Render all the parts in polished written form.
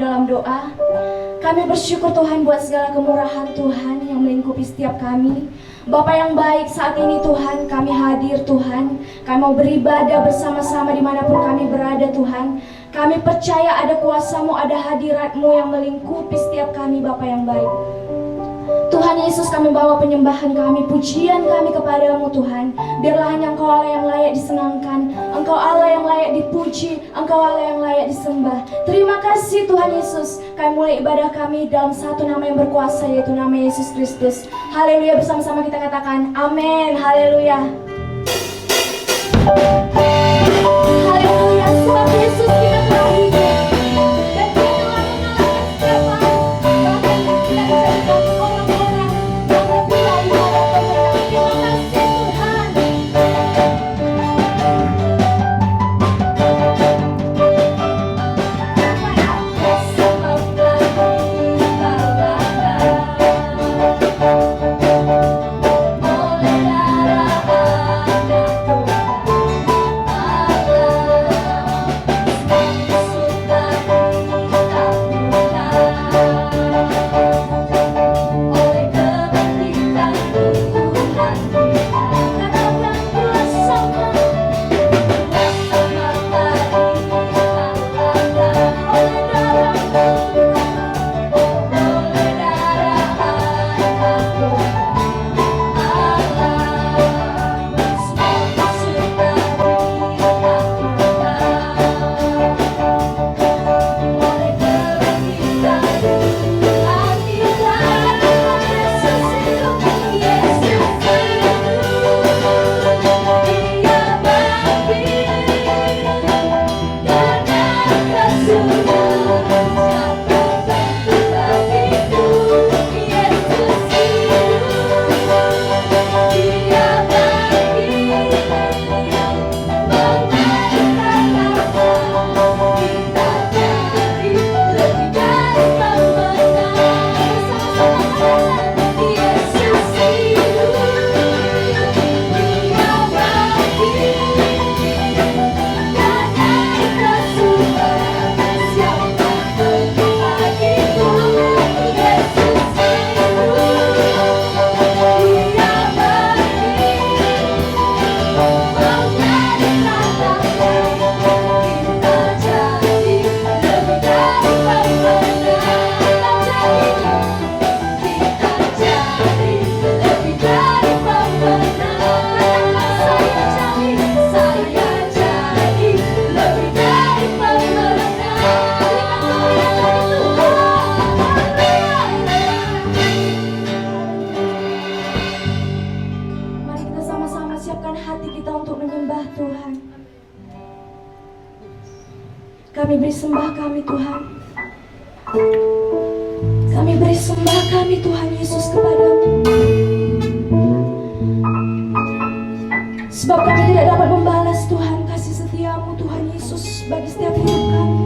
dalam doa. Kami bersyukur Tuhan buat segala kemurahan Tuhan yang melingkupi setiap kami. Bapa yang baik, saat ini Tuhan kami hadir Tuhan. Kami mau beribadah bersama-sama dimanapun kami berada Tuhan. Kami percaya ada kuasa-Mu, ada hadirat-Mu yang melingkupi setiap kami Bapa yang baik. Tuhan Yesus, kami bawa penyembahan kami, pujian kami kepadamu Tuhan. Biarlah hanya Engkau Allah yang layak disenangkan, Engkau Allah yang layak dipuji, Engkau Allah yang layak disembah. Terima kasih Tuhan Yesus. Kami mulai ibadah kami dalam satu nama yang berkuasa, yaitu nama Yesus Kristus. Haleluya, bersama-sama kita katakan amin. Haleluya. Haleluya, sebab Yesus kita telah hidup. Dan Dia telah mengalahkan setiap hal. Bahkan kita dijadikan orang-orang yang lebih baik daripada pemenang. Terima kasih Tuhan. Sebab kami oleh darah anak Kami beri sembah kami Tuhan. Kami beri sembah kami Tuhan Yesus kepadamu. Sebab kami tidak dapat membalas Tuhan kasih setiamu Tuhan Yesus bagi setiap hidup kami.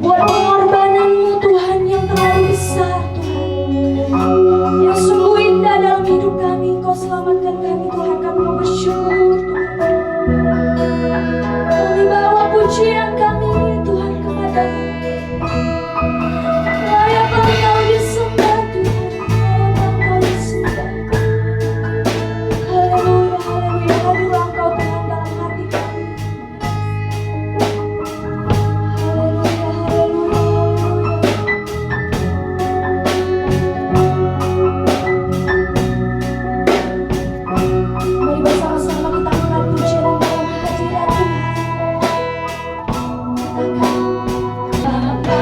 Buat pengorbananmu Tuhan yang terlalu besar Tuhan, yang sungguh indah dalam hidup kami. Kau selamatkan kami Tuhan. Kami mau bersyukur Tuhan. Kami bawa pujian kami Tuhan kepadamu. Layak Engkau disembah Tuhan, layak Engkau disembah. Haleluya, haleluya, hadirlah Engkau Tuhan dalam hati kami. Haleluya, haleluya, haleluya. Mari bersama-sama kita angkat pujian dalam hadirat Tuhan. Katakan, Bapa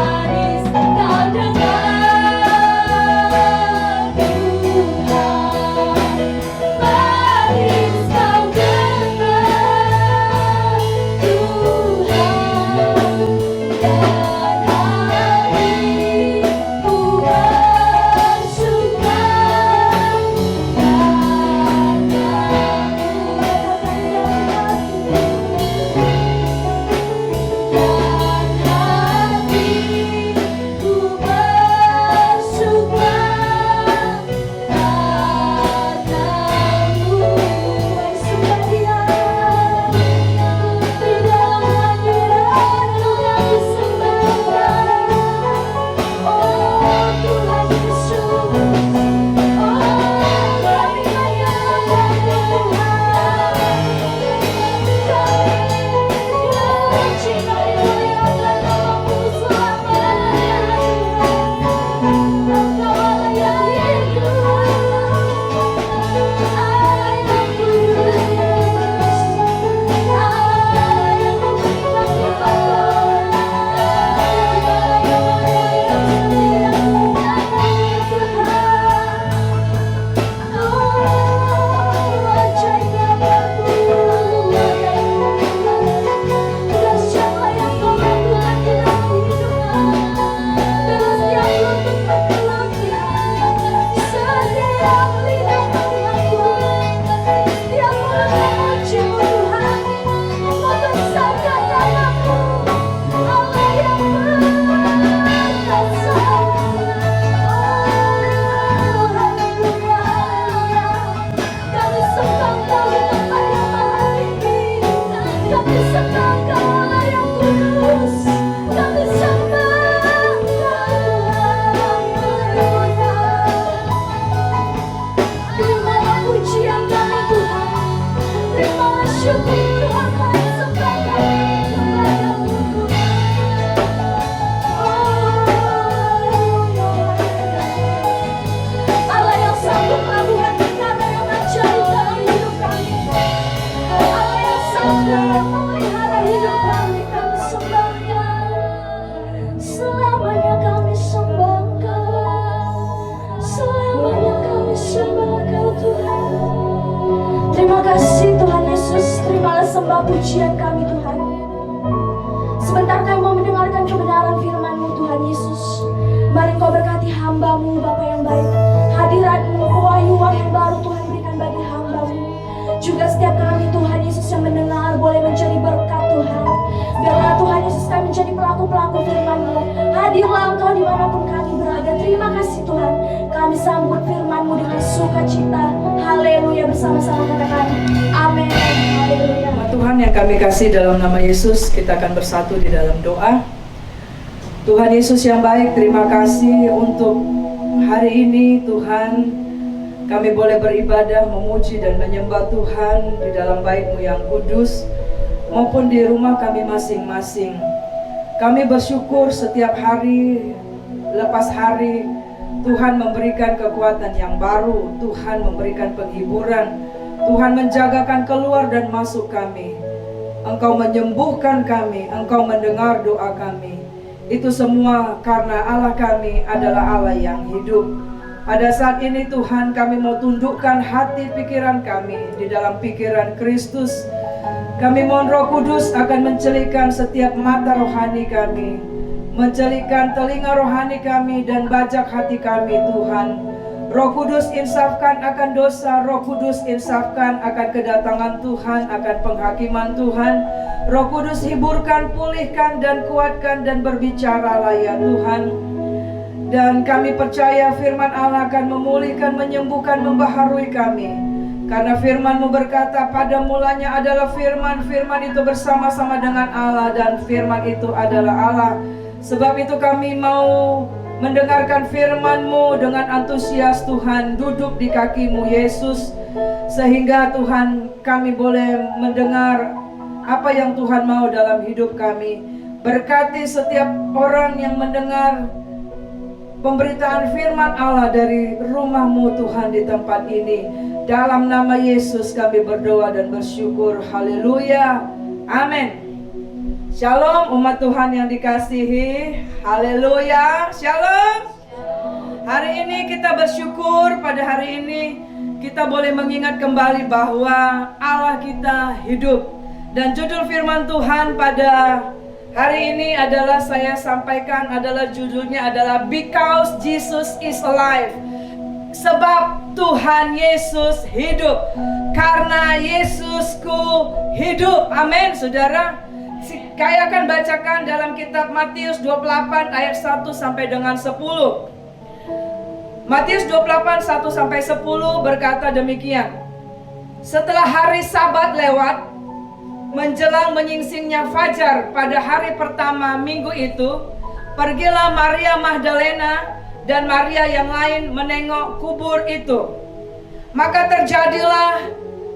sembah pujian kami Tuhan. Sebentar kami mau mendengarkan kebenaran firman-Mu Tuhan Yesus. Mari Engkau berkati hamba-Mu Bapa yang baik. Hadirat-Mu, pewahyuan yang baru Tuhan berikan bagi hamba-Mu. Juga setiap kami Tuhan Yesus yang mendengar boleh menjadi berkat Tuhan. Biarlah Tuhan Yesus kami menjadi pelaku-pelaku firman-Mu. Hadirlah Engkau dimanapun kami berada. Terima kasih Tuhan. Kami sambut firman-Mu dengan sukacita. Haleluya, bersama-sama katakan amin. Haleluya. Tuhan yang kami kasih, dalam nama Yesus kita akan bersatu di dalam doa. Tuhan Yesus yang baik, terima kasih untuk hari ini Tuhan. Kami boleh beribadah, memuji dan menyembah Tuhan di dalam bait-Mu yang kudus maupun di rumah kami masing-masing. Kami bersyukur setiap hari lepas hari Tuhan memberikan kekuatan yang baru, Tuhan memberikan penghiburan, Tuhan menjagakan keluar dan masuk kami. Engkau menyembuhkan kami, Engkau mendengar doa kami. Itu semua karena Allah kami adalah Allah yang hidup. Pada saat ini Tuhan, kami mau tundukkan hati pikiran kami di dalam pikiran Kristus. Kami mohon Roh Kudus akan mencelikkan setiap mata rohani kami, mencelikkan telinga rohani kami dan bajak hati kami Tuhan. Roh Kudus insafkan akan dosa, Roh Kudus insafkan akan kedatangan Tuhan, akan penghakiman Tuhan. Roh Kudus hiburkan, pulihkan dan kuatkan dan berbicaralah ya Tuhan. Dan kami percaya firman Allah akan memulihkan, menyembuhkan, membaharui kami. Karena firman-Mu berkata pada mulanya adalah firman, firman itu bersama-sama dengan Allah dan firman itu adalah Allah. Sebab itu kami mau mendengarkan firman-Mu dengan antusias Tuhan, duduk di kaki-Mu Yesus, sehingga Tuhan kami boleh mendengar apa yang Tuhan mau dalam hidup kami. Berkati setiap orang yang mendengar pemberitaan firman Allah dari rumah-Mu Tuhan di tempat ini. Dalam nama Yesus kami berdoa dan bersyukur. Haleluya, amin. Shalom umat Tuhan yang dikasihi. Haleluya, shalom. Hari ini kita bersyukur, pada hari ini kita boleh mengingat kembali bahwa Allah kita hidup. Dan judul firman Tuhan pada hari ini adalah, saya sampaikan adalah judulnya adalah Because Jesus is Alive. Sebab Tuhan Yesus hidup. Karena Yesusku hidup. Amin saudara. Saya akan bacakan dalam kitab Matius 28 ayat 1 sampai dengan 10. Matius 28 1 sampai 10 berkata demikian. Setelah hari Sabat lewat, menjelang menyingsingnya fajar pada hari pertama minggu itu, pergilah Maria Magdalena dan Maria yang lain menengok kubur itu. Maka terjadilah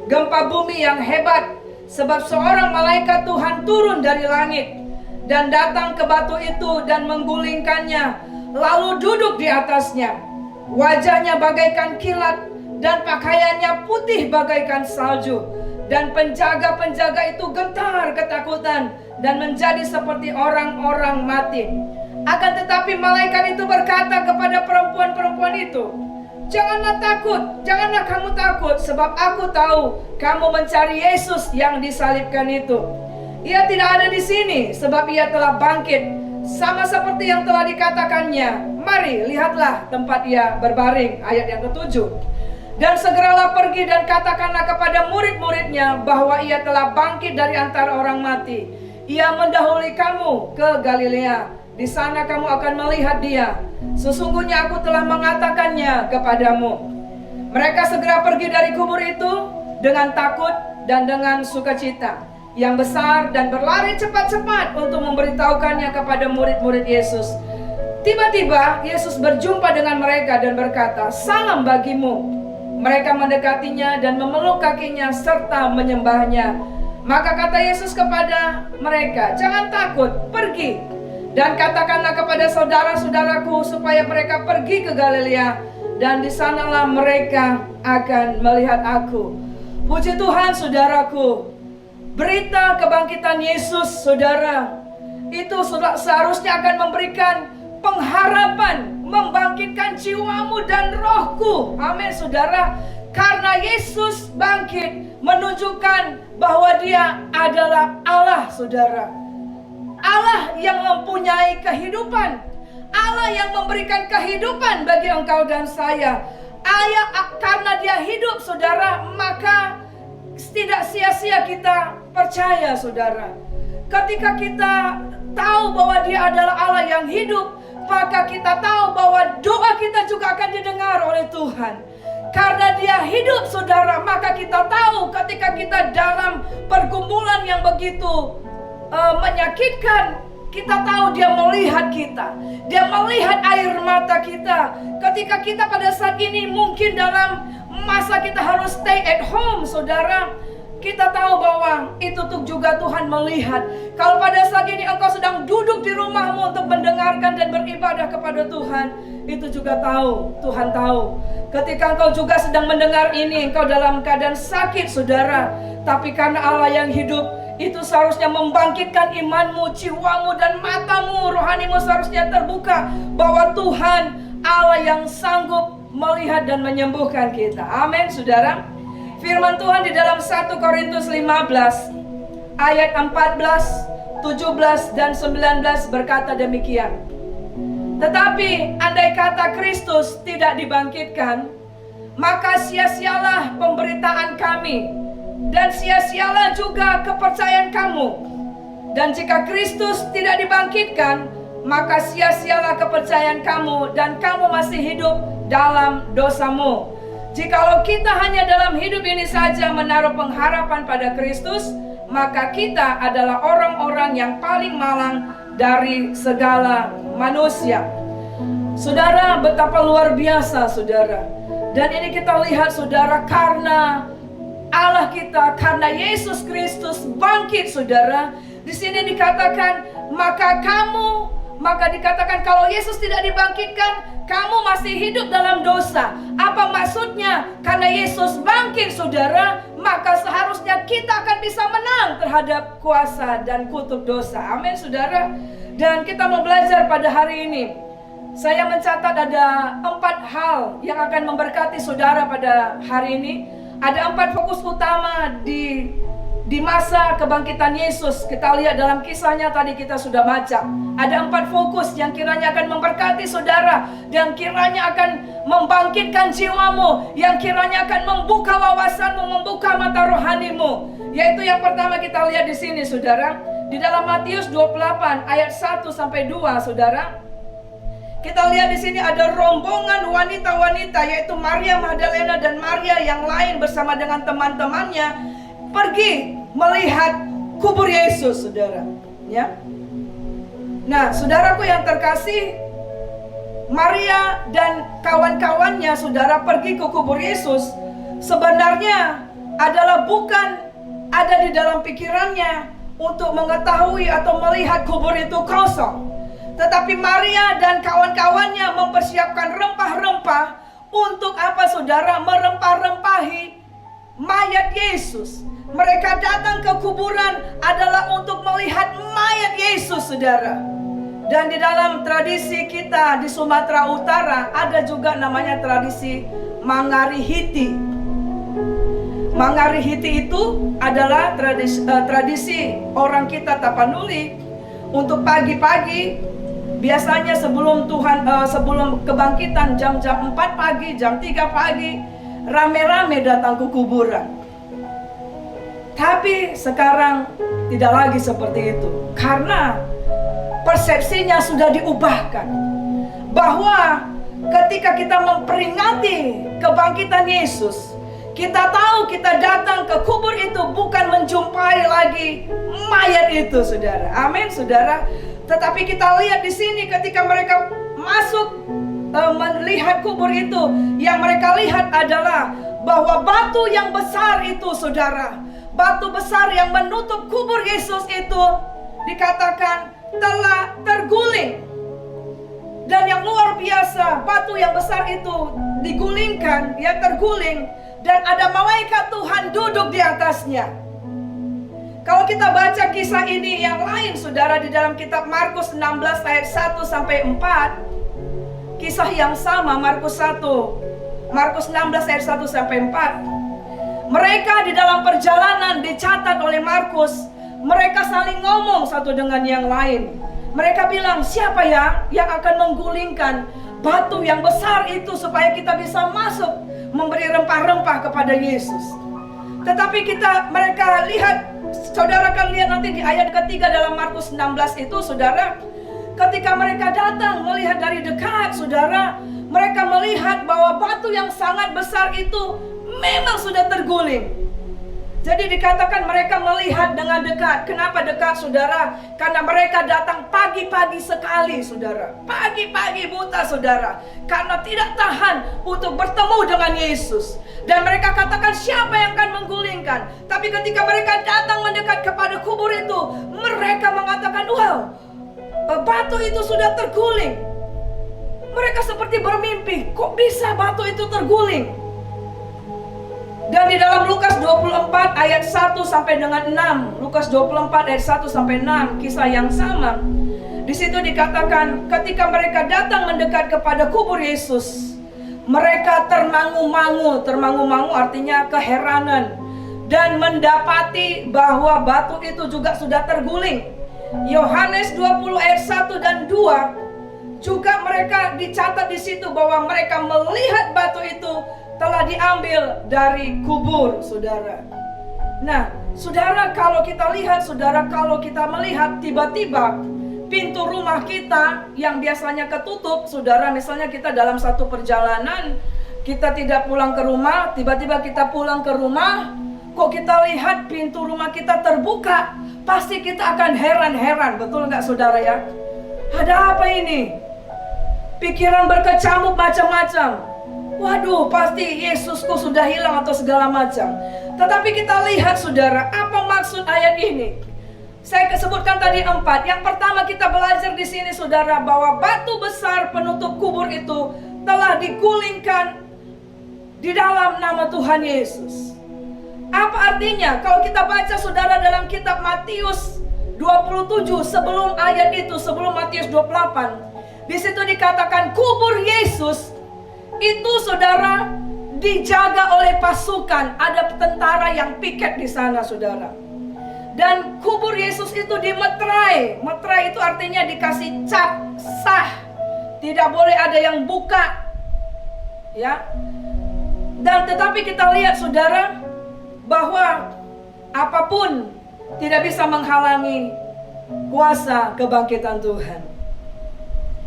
gempa bumi yang hebat, sebab seorang malaikat Tuhan turun dari langit dan datang ke batu itu dan menggulingkannya, lalu duduk di atasnya. Wajahnya bagaikan kilat dan pakaiannya putih bagaikan salju. Dan penjaga-penjaga itu gentar ketakutan dan menjadi seperti orang-orang mati. Akan tetapi malaikat itu berkata kepada perempuan-perempuan itu, janganlah takut, janganlah kamu takut, sebab aku tahu kamu mencari Yesus yang disalibkan itu. Ia tidak ada di sini, sebab ia telah bangkit, sama seperti yang telah dikatakannya. Mari, lihatlah tempat ia berbaring. Ayat yang ke-7. Dan segeralah pergi dan katakanlah kepada murid-muridnya bahwa ia telah bangkit dari antara orang mati. Ia mendahului kamu ke Galilea. Di sana kamu akan melihat dia. Sesungguhnya aku telah mengatakannya kepadamu. Mereka segera pergi dari kubur itu dengan takut dan dengan sukacita yang besar dan berlari cepat-cepat untuk memberitahukannya kepada murid-murid Yesus. Tiba-tiba Yesus berjumpa dengan mereka dan berkata, salam bagimu. Mereka mendekatinya dan memeluk kakinya serta menyembahnya. Maka kata Yesus kepada mereka, jangan takut, pergi dan katakanlah kepada saudara-saudaraku supaya mereka pergi ke Galilea, dan di sanalah mereka akan melihat aku. Puji Tuhan saudaraku. Berita kebangkitan Yesus saudara, itu seharusnya akan memberikan pengharapan, membangkitkan jiwamu dan rohku. Amin saudara. Karena Yesus bangkit menunjukkan bahwa Dia adalah Allah, saudara. Allah yang mempunyai kehidupan, Allah yang memberikan kehidupan bagi engkau dan saya. Karena Dia hidup, saudara, maka tidak sia-sia kita percaya, saudara. Ketika kita tahu bahwa Dia adalah Allah yang hidup, maka kita tahu bahwa doa kita juga akan didengar oleh Tuhan. Karena Dia hidup, saudara, maka kita tahu ketika kita dalam pergumulan yang begitu menyakitkan, kita tahu Dia melihat kita. Dia melihat air mata kita. Ketika kita pada saat ini mungkin dalam masa kita harus stay at home, saudara, kita tahu bahwa itu tuh juga Tuhan melihat. Kalau pada saat ini engkau sedang duduk di rumahmu untuk mendengarkan dan beribadah kepada Tuhan, itu juga tahu, Tuhan tahu. Ketika engkau juga sedang mendengar ini, engkau dalam keadaan sakit, saudara, tapi karena Allah yang hidup, itu seharusnya membangkitkan imanmu, jiwamu, dan matamu, rohanimu seharusnya terbuka bahwa Tuhan Allah yang sanggup melihat dan menyembuhkan kita. Amin, saudara. Firman Tuhan di dalam 1 Korintus 15 ayat 14, 17, dan 19 berkata demikian. Tetapi andai kata Kristus tidak dibangkitkan, maka sia-sialah pemberitaan kami, dan sia-sialah juga kepercayaan kamu. Dan jika Kristus tidak dibangkitkan, maka sia-sialah kepercayaan kamu, dan kamu masih hidup dalam dosamu. Jikalau kita hanya dalam hidup ini saja menaruh pengharapan pada Kristus, maka kita adalah orang-orang yang paling malang dari segala manusia. Saudara, betapa luar biasa, saudara. Dan ini kita lihat, saudara, karena Allah kita, karena Yesus Kristus bangkit, saudara. Di sini dikatakan, maka dikatakan kalau Yesus tidak dibangkitkan, kamu masih hidup dalam dosa. Apa maksudnya? Karena Yesus bangkit, saudara, maka seharusnya kita akan bisa menang terhadap kuasa dan kutuk dosa. Amin, saudara. Dan kita mau belajar pada hari ini. Saya mencatat ada 4 hal yang akan memberkati saudara pada hari ini. Ada 4 fokus utama di masa kebangkitan Yesus. Kita lihat dalam kisahnya tadi kita sudah baca. Ada 4 fokus yang kiranya akan memberkati saudara, dan kiranya akan membangkitkan jiwamu, yang kiranya akan membuka wawasanmu, membuka mata rohanimu. Yaitu yang pertama kita lihat di sini, saudara, di dalam Matius 28 ayat 1 sampai 2, saudara. Kita lihat di sini ada rombongan wanita-wanita, yaitu Maria Magdalena dan Maria yang lain bersama dengan teman-temannya pergi melihat kubur Yesus, saudara. Ya. Nah, saudaraku yang terkasih, Maria dan kawan-kawannya, saudara, pergi ke kubur Yesus. Sebenarnya adalah bukan ada di dalam pikirannya untuk mengetahui atau melihat kubur itu kosong. Tetapi Maria dan kawan-kawannya mempersiapkan rempah-rempah untuk apa, saudara? Merempah-rempahi mayat Yesus. Mereka datang ke kuburan adalah untuk melihat mayat Yesus, saudara. Dan di dalam tradisi kita di Sumatera Utara ada juga namanya tradisi Mangarihiti. Mangarihiti itu adalah tradisi orang kita Tapanuli untuk pagi-pagi. Biasanya sebelum kebangkitan jam-jam 4 pagi, jam 3 pagi, rame-rame datang ke kuburan. Tapi sekarang tidak lagi seperti itu, karena persepsinya sudah diubahkan. Bahwa ketika kita memperingati kebangkitan Yesus, kita tahu kita datang ke kubur itu bukan menjumpai lagi mayat itu, saudara. Amin, saudara. Tetapi kita lihat di sini ketika mereka masuk melihat kubur itu, yang mereka lihat adalah bahwa batu yang besar itu, saudara, batu besar yang menutup kubur Yesus itu dikatakan telah terguling. Dan yang luar biasa, batu yang besar itu digulingkan, ya, terguling, dan ada malaikat Tuhan duduk di atasnya. Kalau kita baca kisah ini yang lain, saudara, di dalam kitab Markus 16 ayat 1 sampai 4, kisah yang sama, Markus 1 Markus 16 ayat 1 sampai 4. Mereka di dalam perjalanan dicatat oleh Markus, mereka saling ngomong satu dengan yang lain. Mereka bilang, siapa ya yang akan menggulingkan batu yang besar itu supaya kita bisa masuk memberi rempah-rempah kepada Yesus. Tetapi mereka lihat, saudara akan lihat nanti di ayat ketiga dalam Markus 16 itu, saudara, ketika mereka datang melihat dari dekat, saudara, mereka melihat bahwa batu yang sangat besar itu memang sudah terguling. Jadi dikatakan mereka melihat dengan dekat. Kenapa dekat, saudara? Karena mereka datang pagi-pagi sekali, saudara. Pagi-pagi buta, saudara. Karena tidak tahan untuk bertemu dengan Yesus. Dan mereka katakan, siapa yang akan menggulingkan? Tapi ketika mereka datang mendekat kepada kubur itu, mereka mengatakan, wow, batu itu sudah terguling. Mereka seperti bermimpi, kok bisa batu itu terguling? Dan di dalam Lukas 24 ayat 1 sampai dengan 6, Lukas 24 ayat 1 sampai 6, kisah yang sama. Di situ dikatakan, ketika mereka datang mendekat kepada kubur Yesus, mereka termangu-mangu. Termangu-mangu artinya keheranan, dan mendapati bahwa batu itu juga sudah terguling. Yohanes 20 ayat 1 dan 2 juga mereka dicatat di situ bahwa mereka melihat batu itu telah diambil dari kubur, saudara. Nah, saudara, kalau kita lihat, saudara, kalau kita melihat tiba-tiba pintu rumah kita yang biasanya ketutup, saudara, misalnya kita dalam satu perjalanan, kita tidak pulang ke rumah, tiba-tiba kita pulang ke rumah, kok kita lihat pintu rumah kita terbuka, pasti kita akan heran-heran, betul nggak, saudara ya? Ada apa ini? Pikiran berkecamuk macam-macam. Waduh, pasti Yesusku sudah hilang atau segala macam. Tetapi kita lihat, saudara, apa maksud ayat ini? Saya sebutkan tadi 4. Yang pertama kita belajar di sini, saudara, bahwa batu besar penutup kubur itu telah digulingkan di dalam nama Tuhan Yesus. Apa artinya? Kalau kita baca, saudara, dalam kitab Matius 27, sebelum ayat itu, sebelum Matius 28, di situ dikatakan kubur Yesus itu, saudara, dijaga oleh pasukan. Ada tentara yang piket di sana, saudara. Dan kubur Yesus itu dimeterai. Meterai itu artinya dikasih cap sah. Tidak boleh ada yang buka. Ya. Dan tetapi kita lihat, saudara, bahwa apapun tidak bisa menghalangi kuasa kebangkitan Tuhan.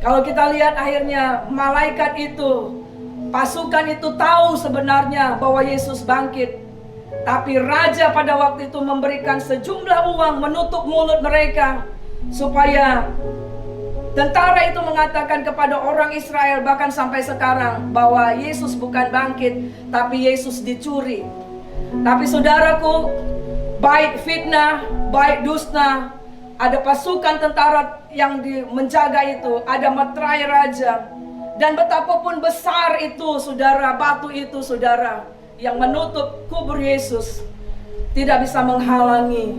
Kalau kita lihat akhirnya malaikat itu, pasukan itu tahu sebenarnya bahwa Yesus bangkit. Tapi raja pada waktu itu memberikan sejumlah uang menutup mulut mereka, supaya tentara itu mengatakan kepada orang Israel, bahkan sampai sekarang, bahwa Yesus bukan bangkit, tapi Yesus dicuri. Tapi saudaraku, baik fitnah, baik dusta, ada pasukan tentara yang menjaga itu, ada meterai raja. Dan betapapun besar itu, saudara, batu itu, saudara, yang menutup kubur Yesus, tidak bisa menghalangi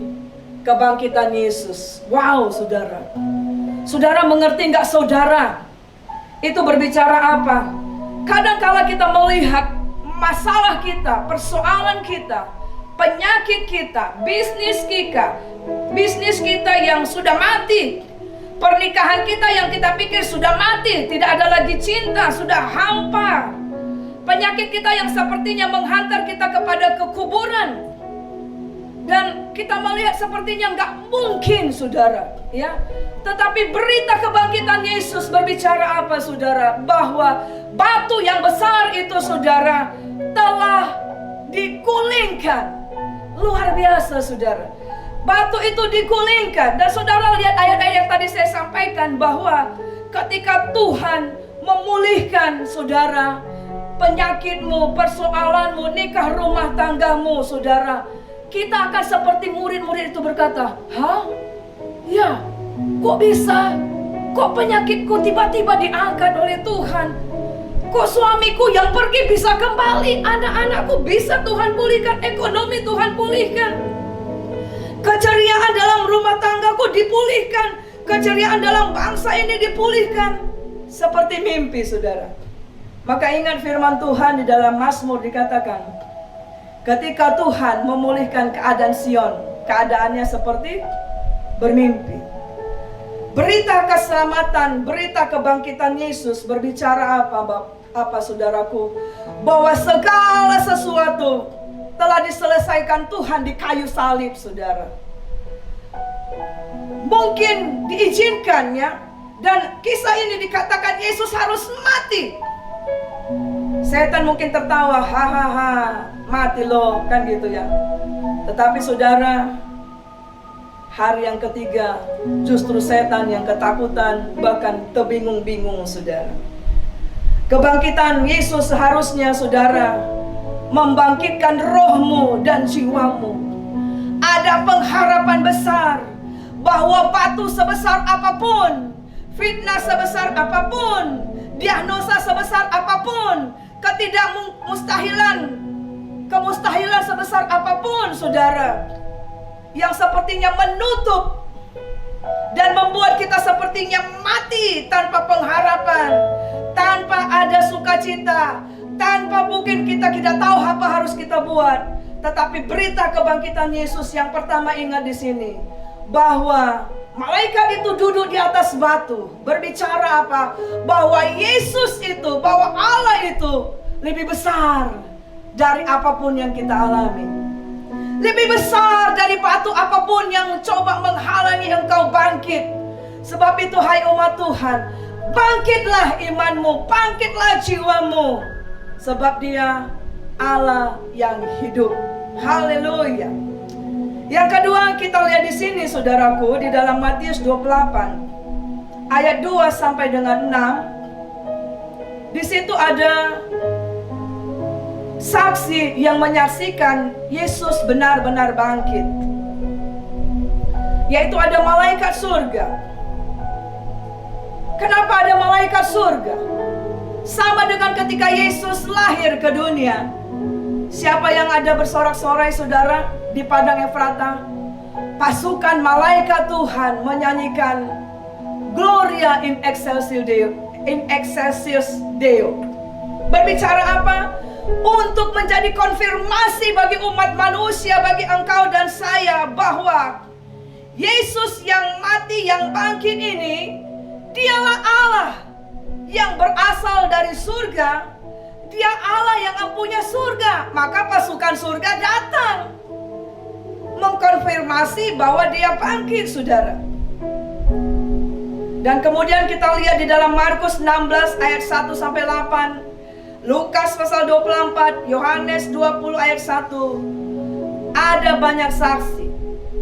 kebangkitan Yesus. Wow, saudara. Saudara mengerti nggak, saudara? Itu berbicara apa? Kadang-kala kita melihat masalah kita, persoalan kita, penyakit kita, bisnis kita yang sudah mati, pernikahan kita yang kita pikir sudah mati, tidak ada lagi cinta, sudah hampa. Penyakit kita yang sepertinya menghantar kita kepada kekuburan. Dan kita melihat sepertinya nggak mungkin, saudara, ya. Tetapi berita kebangkitan Yesus berbicara apa, saudara? Bahwa batu yang besar itu, saudara, telah digulingkan. Luar biasa, saudara. Batu itu digulingkan. Dan saudara lihat ayat-ayat yang tadi saya sampaikan, bahwa ketika Tuhan memulihkan, saudara, penyakitmu, persoalanmu, nikah rumah tanggamu, saudara, kita akan seperti murid-murid itu berkata, hah? Ya, kok bisa? Kok penyakitku tiba-tiba diangkat oleh Tuhan? Kok suamiku yang pergi bisa kembali? Anak-anakku bisa Tuhan pulihkan, ekonomi Tuhan pulihkan, keceriaan dalam rumah tanggaku dipulihkan, keceriaan dalam bangsa ini dipulihkan. Seperti mimpi, saudara. Maka ingat firman Tuhan di dalam Mazmur dikatakan, ketika Tuhan memulihkan keadaan Sion, keadaannya seperti bermimpi. Berita keselamatan, berita kebangkitan Yesus berbicara apa saudaraku? Bahwa segala sesuatu telah diselesaikan Tuhan di kayu salib, saudara. Mungkin diizinkan ya, dan kisah ini dikatakan Yesus harus mati. Setan mungkin tertawa, hahaha, mati loh, kan gitu ya. Tetapi saudara, hari yang ketiga justru setan yang ketakutan, bahkan terbingung-bingung, saudara. Kebangkitan Yesus seharusnya, saudara, membangkitkan rohmu dan jiwamu. Ada pengharapan besar bahwa batu sebesar apapun, fitnah sebesar apapun, diagnosa sebesar apapun, kemustahilan sebesar apapun, saudara, yang sepertinya menutup dan membuat kita sepertinya mati tanpa pengharapan, tanpa ada sukacita, tanpa mungkin kita tidak tahu apa harus kita buat. Tetapi berita kebangkitan Yesus yang pertama, ingat di sini bahwa malaikat itu duduk di atas batu, berbicara apa? Bahwa Yesus itu, bahwa Allah itu lebih besar dari apapun yang kita alami. Lebih besar dari batu apapun yang coba menghalangi engkau bangkit. Sebab itu, hai umat Tuhan, bangkitlah imanmu, bangkitlah jiwamu. Sebab Dia Allah yang hidup. Haleluya. Yang kedua, kita lihat di sini, saudaraku, di dalam Matius 28 ayat 2 sampai dengan 6. Di situ ada saksi yang menyaksikan Yesus benar-benar bangkit, yaitu ada malaikat surga. Kenapa ada malaikat surga? Sama dengan ketika Yesus lahir ke dunia. Siapa yang ada bersorak-sorai, saudara, di padang Efrata? Pasukan malaikat Tuhan menyanyikan Gloria in excelsis Deo, in excelsis Deo. Berbicara apa? Untuk menjadi konfirmasi bagi umat manusia, bagi engkau dan saya, bahwa Yesus yang mati, yang bangkit ini, Dialah Allah yang berasal dari surga. Dia Allah yang mempunyai surga. Maka pasukan surga datang mengkonfirmasi bahwa Dia bangkit, saudara. Dan kemudian kita lihat di dalam Markus 16 ayat 1 sampai 8, Lukas pasal 24, Yohanes 20 ayat 1. Ada banyak saksi.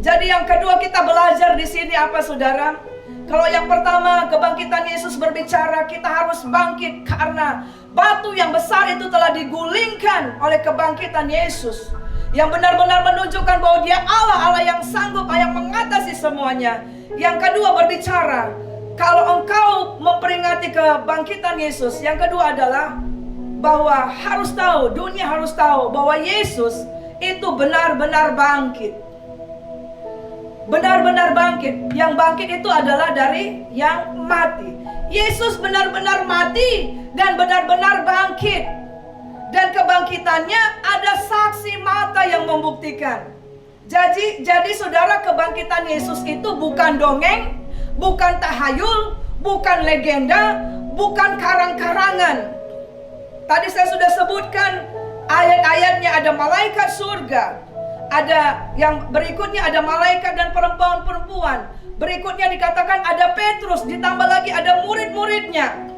Jadi yang kedua kita belajar di sini apa, saudara? Kalau yang pertama, kebangkitan Yesus berbicara kita harus bangkit karena batu yang besar itu telah digulingkan oleh kebangkitan Yesus, yang benar-benar menunjukkan bahwa Dia Allah, Allah yang sanggup, yang mengatasi semuanya. Yang kedua berbicara, kalau engkau memperingati kebangkitan Yesus, yang kedua adalah bahwa harus tahu, dunia harus tahu bahwa Yesus itu benar-benar bangkit. Benar-benar bangkit. Yang bangkit itu adalah dari yang mati. Yesus benar-benar mati dan benar-benar bangkit. Dan kebangkitannya ada saksi mata yang membuktikan. Jadi saudara, kebangkitan Yesus itu bukan dongeng, bukan tahayul, bukan legenda, bukan karang-karangan. Tadi saya sudah sebutkan ayat-ayatnya, ada malaikat surga. Ada yang berikutnya ada malaikat dan perempuan-perempuan. Berikutnya dikatakan ada Petrus, ditambah lagi ada murid-muridnya.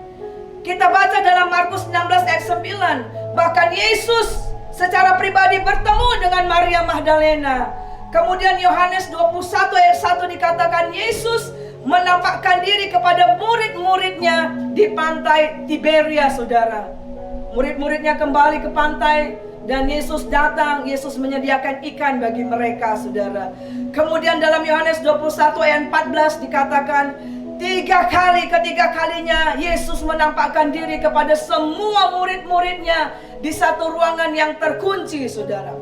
Kita baca dalam Markus 16 ayat 9. Bahkan Yesus secara pribadi bertemu dengan Maria Magdalena. Kemudian Yohanes 21 ayat 1 dikatakan Yesus menampakkan diri kepada murid-muridnya di pantai Tiberia, saudara. Murid-muridnya kembali ke pantai dan Yesus datang, Yesus menyediakan ikan bagi mereka, saudara. Kemudian dalam Yohanes 21 ayat 14 dikatakan, ketiga kalinya Yesus menampakkan diri kepada semua murid-muridnya di satu ruangan yang terkunci, saudara.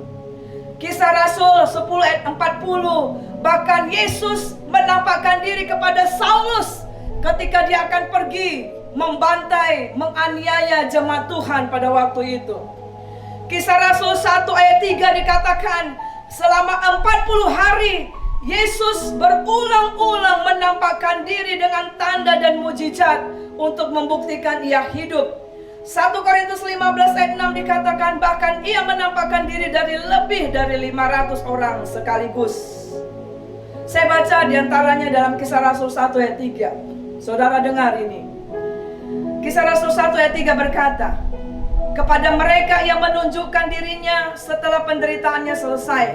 Kisah Rasul 10 ayat 40, bahkan Yesus menampakkan diri kepada Saulus ketika dia akan pergi membantai, menganiaya jemaat Tuhan pada waktu itu. Kisah Rasul 1 ayat 3 dikatakan, selama 40 hari Yesus berulang-ulang menampakkan diri dengan tanda dan mujizat untuk membuktikan Ia hidup. 1 Korintus 15 ayat 6 dikatakan bahkan Ia menampakkan diri dari lebih dari 500 orang sekaligus. Saya baca diantaranya dalam Kisah Rasul 1 ayat 3. Saudara dengar ini. Kisah Rasul 1 ayat 3 berkata, kepada mereka yang menunjukkan dirinya setelah penderitaannya selesai,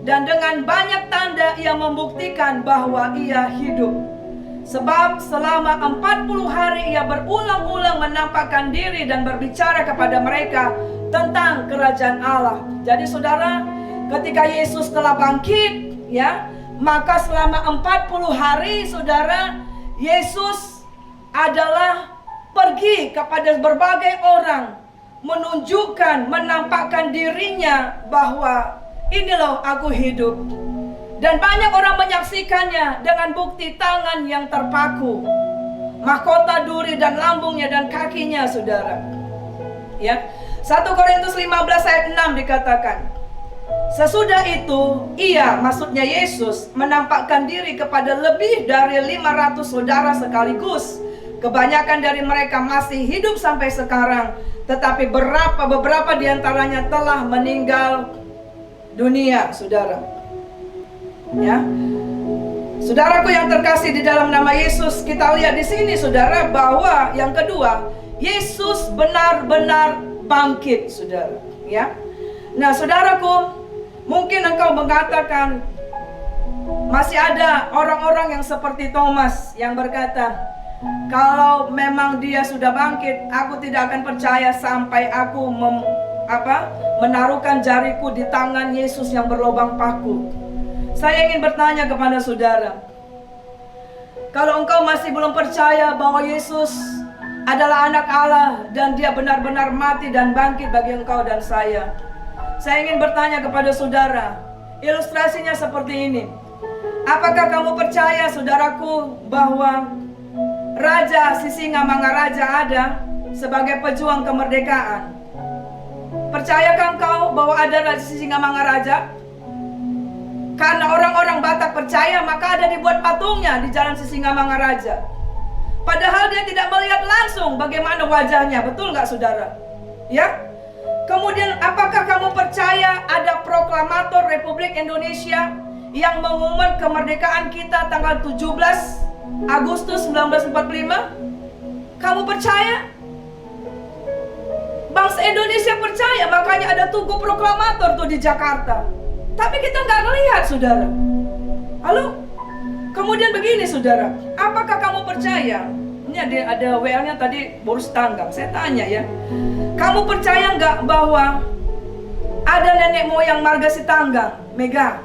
dan dengan banyak tanda ia membuktikan bahwa ia hidup. Sebab selama 40 hari ia berulang-ulang menampakkan diri dan berbicara kepada mereka tentang kerajaan Allah. Jadi saudara, ketika Yesus telah bangkit, ya, maka selama 40 hari saudara, Yesus adalah pergi kepada berbagai orang, menunjukkan, menampakkan dirinya bahwa ini loh aku hidup. Dan banyak orang menyaksikannya dengan bukti tangan yang terpaku, mahkota duri dan lambungnya dan kakinya saudara. Ya, 1 Korintus 15 ayat 6 dikatakan, sesudah itu ia, maksudnya Yesus, menampakkan diri kepada lebih dari 500 saudara sekaligus. Kebanyakan dari mereka masih hidup sampai sekarang, tetapi beberapa diantaranya telah meninggal dunia, saudara. Ya, saudaraku yang terkasih di dalam nama Yesus, kita lihat di sini, saudara, bahwa yang kedua, Yesus benar-benar bangkit, saudara. Ya, nah, saudaraku, mungkin engkau mengatakan masih ada orang-orang yang seperti Thomas yang berkata, kalau memang dia sudah bangkit, aku tidak akan percaya sampai aku menaruhkan jariku di tangan Yesus yang berlubang paku. Saya ingin bertanya kepada saudara, kalau engkau masih belum percaya bahwa Yesus adalah anak Allah dan dia benar-benar mati dan bangkit bagi engkau dan saya ingin bertanya kepada saudara, ilustrasinya seperti ini. Apakah kamu percaya, saudaraku, bahwa Raja Sisingamangaraja ada sebagai pejuang kemerdekaan? Percayakah engkau bahwa ada Raja Sisingamangaraja? Karena orang-orang Batak percaya, maka ada dibuat patungnya di Jalan Sisingamangaraja. Padahal dia tidak melihat langsung bagaimana wajahnya, betul nggak saudara? Ya. Kemudian apakah kamu percaya ada proklamator Republik Indonesia yang mengumumkan kemerdekaan kita tanggal 17 Agustus 1945? Kamu percaya? Bangsa Indonesia percaya, makanya ada tugu proklamator tuh di Jakarta. Tapi kita nggak ngelihat, saudara. Halo? Kemudian begini, saudara, apakah kamu percaya? Ini ada WL-nya tadi Boris Tanggang. Saya tanya ya, kamu percaya nggak bahwa ada nenek moyang Marga Sitanggang, Mega?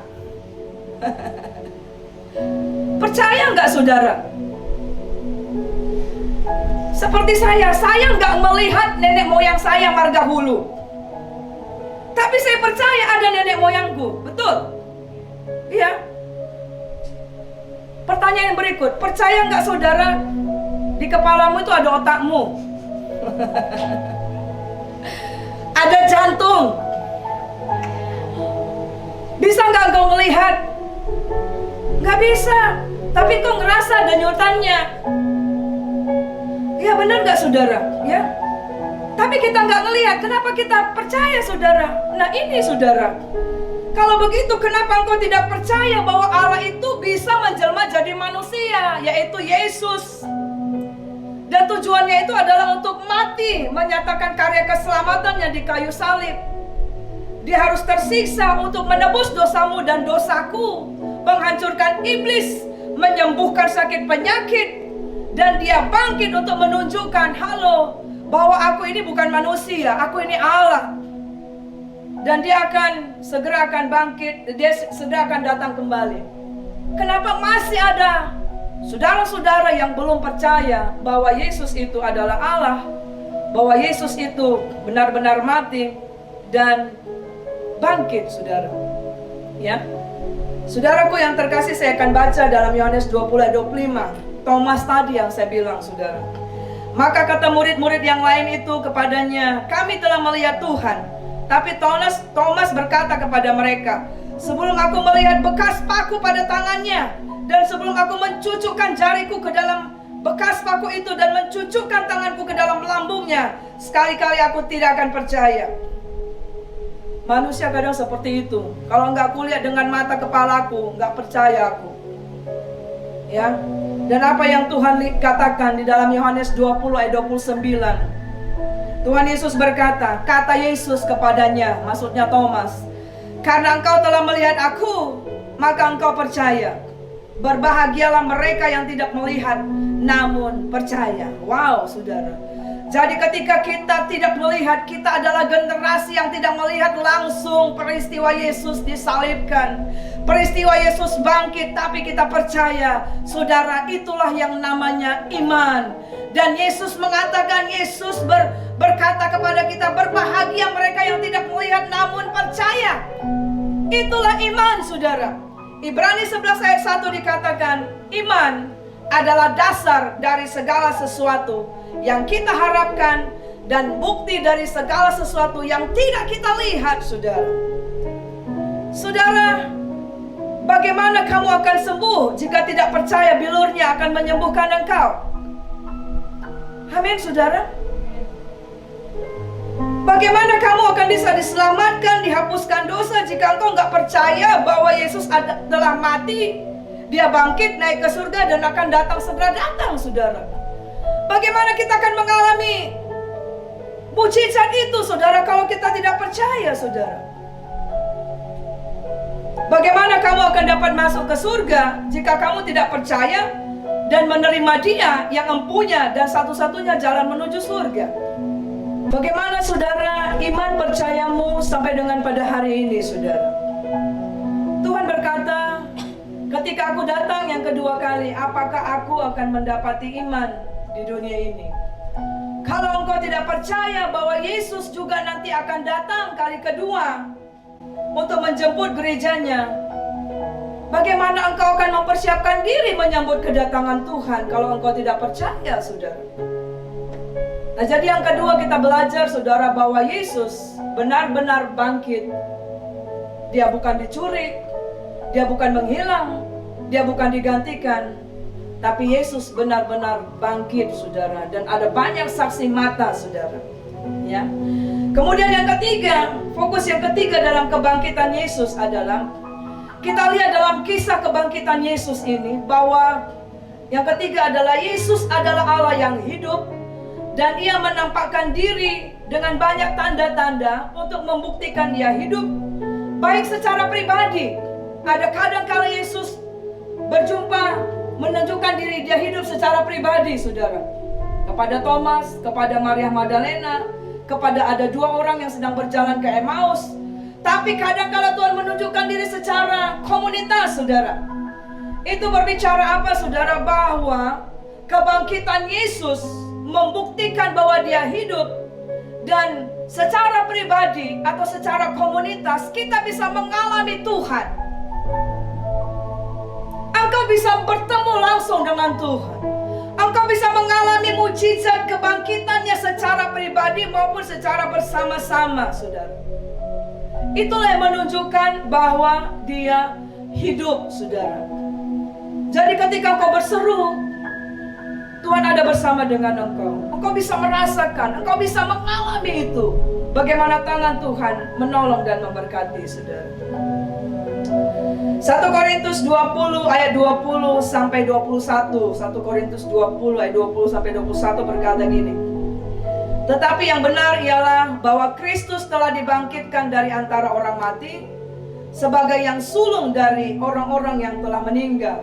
Percaya nggak, saudara? Seperti saya nggak melihat nenek moyang saya Marga Hulu, tapi saya percaya ada nenek moyangku, betul? Iya. Pertanyaan berikut, percaya nggak saudara di kepalamu itu ada otakmu, ada jantung? Bisa nggak kau melihat? Nggak bisa, tapi kau ngerasa ada nyutannya. Ya benar nggak saudara? Ya. Tapi kita nggak ngelihat. Kenapa kita percaya, saudara? Nah ini, saudara, kalau begitu kenapa engkau tidak percaya bahwa Allah itu bisa menjelma jadi manusia, yaitu Yesus? Dan tujuannya itu adalah untuk mati, menyatakan karya keselamatannya di kayu salib. Dia harus tersiksa untuk menebus dosamu dan dosaku, menghancurkan iblis, menyembuhkan sakit penyakit. Dan dia bangkit untuk menunjukkan, halo, bahwa aku ini bukan manusia, aku ini Allah. Dan dia akan segera akan bangkit, dia segera akan datang kembali. Kenapa masih ada saudara-saudara yang belum percaya bahwa Yesus itu adalah Allah, bahwa Yesus itu benar-benar mati dan bangkit, saudara? Ya, saudaraku yang terkasih, saya akan baca dalam Yohanes 20:25. Thomas tadi yang saya bilang, saudara. Maka kata murid-murid yang lain itu kepadanya, kami telah melihat Tuhan. Tapi Thomas berkata kepada mereka, sebelum aku melihat bekas paku pada tangannya, dan sebelum aku mencucukkan jariku ke dalam bekas paku itu dan mencucukkan tanganku ke dalam lambungnya, sekali-kali aku tidak akan percaya. Manusia kadang seperti itu. Kalau nggak kulihat dengan mata kepalaku, nggak percaya aku. Ya. Dan apa yang Tuhan katakan di dalam Yohanes 20 ayat 29. Tuhan Yesus berkata, kata Yesus kepadanya, maksudnya Thomas, karena engkau telah melihat aku, maka engkau percaya. Berbahagialah mereka yang tidak melihat, namun percaya. Wow, saudara. Jadi ketika kita tidak melihat, kita adalah generasi yang tidak melihat langsung peristiwa Yesus disalibkan, peristiwa Yesus bangkit, tapi kita percaya. Saudara, itulah yang namanya iman. Dan Yesus mengatakan, Yesus berkata kepada kita, berbahagia mereka yang tidak melihat namun percaya. Itulah iman, saudara. Ibrani 11 ayat 1 dikatakan, iman adalah dasar dari segala sesuatu yang kita harapkan dan bukti dari segala sesuatu yang tidak kita lihat, saudara. Saudara, bagaimana kamu akan sembuh jika tidak percaya bilurnya akan menyembuhkan engkau? Amin, saudara. Bagaimana kamu akan bisa diselamatkan, dihapuskan dosa jika engkau nggak percaya bahwa Yesus telah mati, Dia bangkit, naik ke surga dan akan datang segera datang, saudara. Bagaimana kita akan mengalami mujizat itu, saudara, kalau kita tidak percaya, saudara? Bagaimana kamu akan dapat masuk ke surga jika kamu tidak percaya dan menerima Dia yang empunya dan satu-satunya jalan menuju surga? Bagaimana, saudara, iman percayamu sampai dengan pada hari ini, saudara? Tuhan berkata, ketika aku datang yang kedua kali, apakah aku akan mendapati iman di dunia ini? Kalau engkau tidak percaya bahwa Yesus juga nanti akan datang kali kedua untuk menjemput gerejanya, bagaimana engkau akan mempersiapkan diri menyambut kedatangan Tuhan kalau engkau tidak percaya, saudara? Nah, jadi yang kedua kita belajar, saudara, bahwa Yesus benar-benar bangkit. Dia bukan dicuri, Dia bukan menghilang, Dia bukan digantikan, tapi Yesus benar-benar bangkit, saudara. Dan ada banyak saksi mata, saudara. Ya. Kemudian yang ketiga, fokus yang ketiga dalam kebangkitan Yesus adalah, kita lihat dalam kisah kebangkitan Yesus ini, bahwa yang ketiga adalah Yesus adalah Allah yang hidup. Dan Ia menampakkan diri dengan banyak tanda-tanda untuk membuktikan Dia hidup. Baik secara pribadi, ada kadang-kala Yesus berjumpa, menunjukkan diri Dia hidup secara pribadi, saudara. Kepada Thomas, kepada Maria Magdalena, kepada ada dua orang yang sedang berjalan ke Emmaus. Tapi kadang-kala Tuhan menunjukkan diri secara komunitas, saudara. Itu berbicara apa, saudara? Bahwa kebangkitan Yesus membuktikan bahwa Dia hidup. Dan secara pribadi atau secara komunitas kita bisa mengalami Tuhan. Engkau bisa bertemu langsung dengan Tuhan. Engkau bisa mengalami mujizat kebangkitannya secara pribadi maupun secara bersama-sama, saudara. Itulah yang menunjukkan bahwa Dia hidup, saudara. Jadi ketika engkau berseru, Tuhan ada bersama dengan engkau. Engkau bisa merasakan, engkau bisa mengalami itu. Bagaimana tangan Tuhan menolong dan memberkati, saudara. 1 Korintus 20 ayat 20 sampai 21. 1 Korintus 20 ayat 20 sampai 21 berkata gini. Tetapi yang benar ialah bahwa Kristus telah dibangkitkan dari antara orang mati sebagai yang sulung dari orang-orang yang telah meninggal.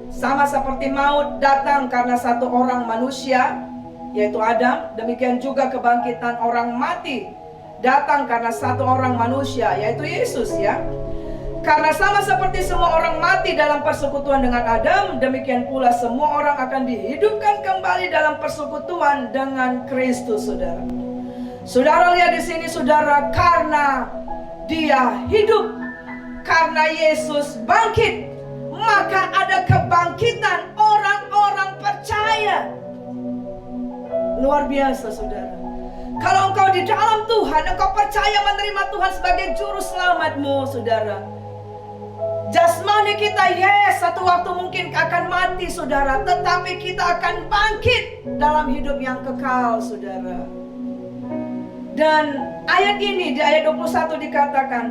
Sama seperti maut datang karena satu orang manusia, yaitu Adam, demikian juga kebangkitan orang mati datang karena satu orang manusia, yaitu Yesus, ya. Karena sama seperti semua orang mati dalam persekutuan dengan Adam, demikian pula semua orang akan dihidupkan kembali dalam persekutuan dengan Kristus, saudara. Saudara lihat di sini, saudara, karena Dia hidup, karena Yesus bangkit, maka ada kebangkitan orang-orang percaya. luar biasa saudara. Kalau engkau di dalam Tuhan, engkau percaya menerima Tuhan sebagai juru selamatmu saudara. Jasmani kita satu waktu mungkin akan mati saudara, tetapi kita akan bangkit dalam hidup yang kekal saudara. Dan ayat ini di ayat 21 dikatakan,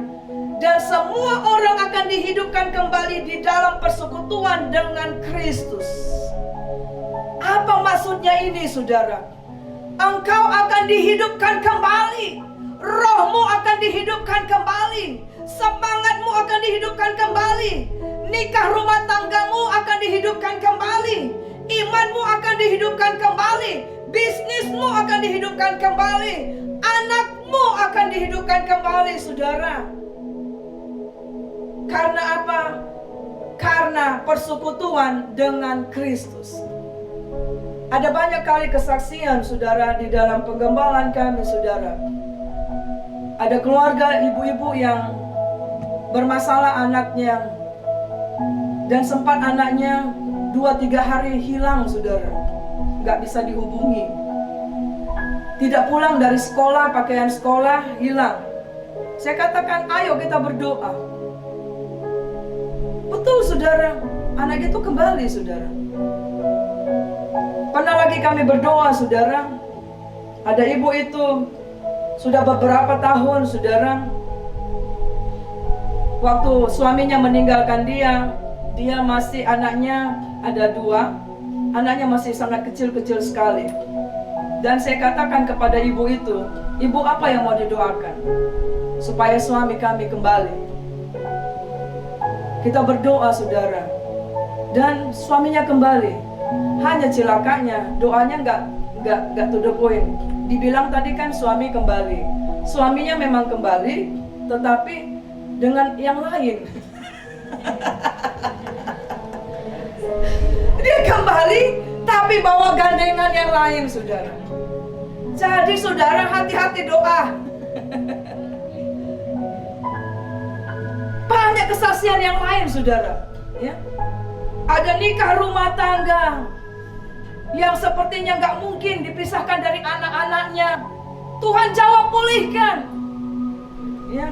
dan semua orang akan dihidupkan kembali di dalam persekutuan dengan Kristus. Apa maksudnya ini saudara? Engkau akan dihidupkan kembali, rohmu akan dihidupkan kembali, semangatmu akan dihidupkan kembali, nikah rumah tanggamu akan dihidupkan kembali, imanmu akan dihidupkan kembali, bisnismu akan dihidupkan kembali, anakmu akan dihidupkan kembali saudara. Karena apa? Karena persekutuan dengan Kristus. Ada banyak kali kesaksian saudara di dalam penggembalaan kami saudara. Ada keluarga ibu-ibu yang bermasalah anaknya, dan sempat anaknya 2-3 hari hilang saudara, gak bisa dihubungi. Tidak pulang dari sekolah, pakaian sekolah hilang. Saya katakan ayo kita berdoa. Betul saudara, anak itu kembali saudara. Pernah lagi kami berdoa saudara, ada ibu itu sudah beberapa tahun saudara, waktu suaminya meninggalkan dia masih, anaknya ada 2, anaknya masih sangat kecil-kecil sekali. Dan saya katakan kepada ibu itu, ibu apa yang mau didoakan supaya suami kami kembali? Kita berdoa saudara, dan suaminya kembali. Hanya celakanya doanya nggak to the point. Dibilang tadi kan suami kembali, suaminya memang kembali, tetapi dengan yang lain. Dia kembali tapi bawa gandengan yang lain saudara. Jadi saudara hati-hati doa. Banyak kesaksian yang lain saudara, ya. Ada nikah rumah tangga yang sepertinya gak mungkin dipisahkan dari anak-anaknya, Tuhan jawab pulihkan, ya.